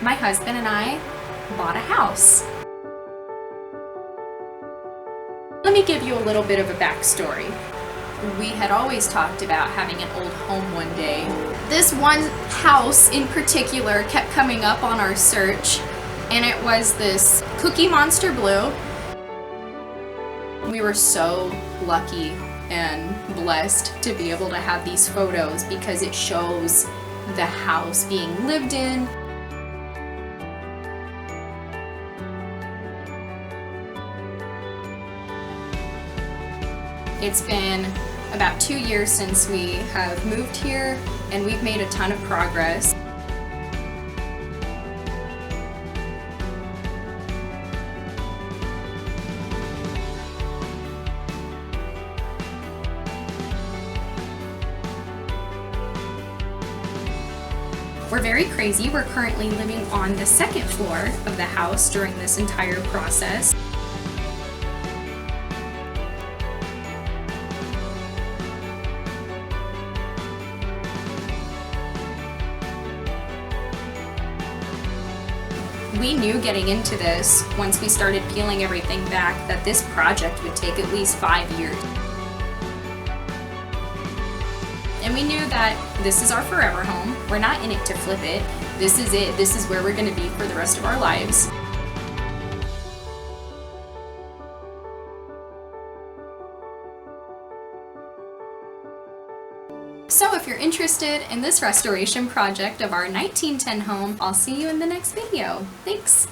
my husband and I bought a house. Let me give you a little bit of a backstory. We had always talked about having an old home one day. This one house in particular kept coming up on our search, and it was this Cookie Monster Blue. We were so lucky and blessed to be able to have these photos because it shows the house being lived in. It's been about 2 years since we have moved here, and we've made a ton of progress. We're very crazy. We're currently living on the second floor of the house during this entire process. We knew getting into this, once we started peeling everything back, that this project would take at least 5 years. And we knew that this is our forever home. We're not in it to flip it. This is it. This is where we're going to be for the rest of our lives. So if you're interested in this restoration project of our 1910 home, I'll see you in the next video. Thanks!